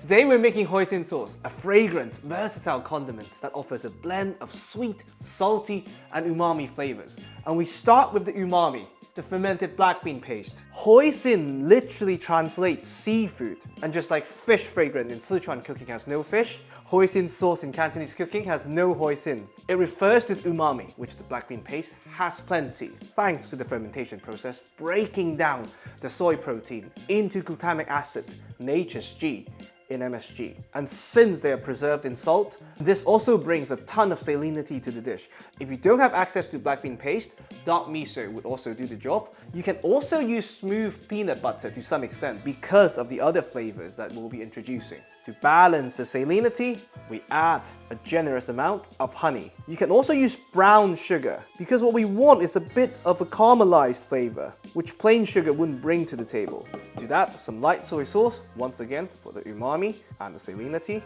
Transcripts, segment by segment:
Today we're making hoisin sauce, a fragrant, versatile condiment that offers a blend of sweet, salty and umami flavors. And we start with the umami, the fermented black bean paste. Hoisin literally translates seafood, and just like fish fragrant in Sichuan cooking has no fish, hoisin sauce in Cantonese cooking has no hoisin. It refers to the umami, which the black bean paste has plenty, thanks to the fermentation process breaking down the soy protein into glutamic acid, nature's G, in MSG. And since they are preserved in salt, this also brings a ton of salinity to the dish. If you don't have access to black bean paste, dark miso would also do the job. You can also use smooth peanut butter to some extent because of the other flavors that we'll be introducing. To balance the salinity, we add a generous amount of honey. You can also use brown sugar because what we want is a bit of a caramelized flavor, which plain sugar wouldn't bring to the table. To that, some light soy sauce, once again for the umami and the salinity.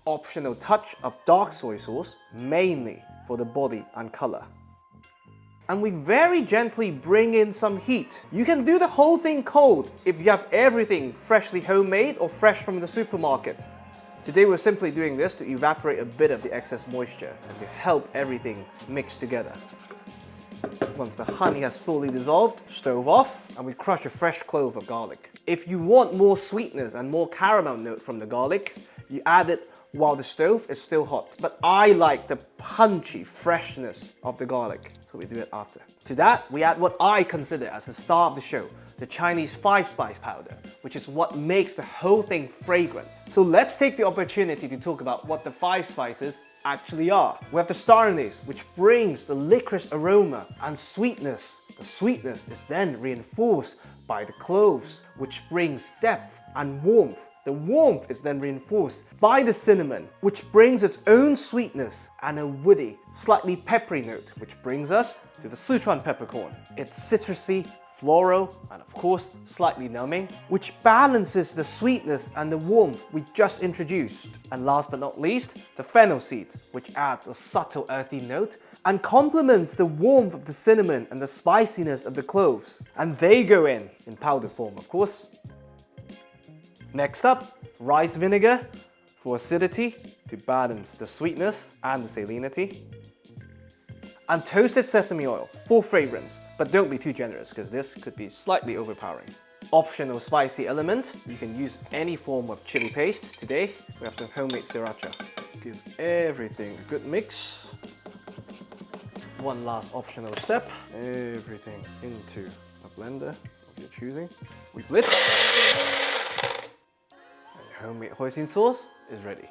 Optional touch of dark soy sauce, mainly for the body and color. And we very gently bring in some heat. You can do the whole thing cold if you have everything freshly homemade or fresh from the supermarket. Today we're simply doing this to evaporate a bit of the excess moisture and to help everything mix together. Once the honey has fully dissolved, stove off, and we crush a fresh clove of garlic. If you want more sweetness and more caramel note from the garlic, you add it while the stove is still hot. But I like the punchy freshness of the garlic, so we do it after. To that, we add what I consider as the star of the show, the Chinese 5-spice powder, which is what makes the whole thing fragrant. So let's take the opportunity to talk about what the 5 spices actually are. We have the star anise, which brings the licorice aroma and sweetness. The sweetness is then reinforced by the cloves, which brings depth and warmth. The warmth is then reinforced by the cinnamon, which brings its own sweetness and a woody, slightly peppery note, which brings us to the Sichuan peppercorn. It's citrusy, floral, and of course, slightly numbing, which balances the sweetness and the warmth we just introduced. And last but not least, the fennel seeds, which adds a subtle earthy note and complements the warmth of the cinnamon and the spiciness of the cloves. And they go in powder form, of course. Next up, rice vinegar for acidity to balance the sweetness and the salinity. And toasted sesame oil for fragrance, but don't be too generous because this could be slightly overpowering. Optional spicy element, you can use any form of chili paste. Today, we have some homemade Sriracha. Give everything a good mix. One last optional step, everything into a blender of your choosing. We blitz. Homemade hoisin sauce is ready.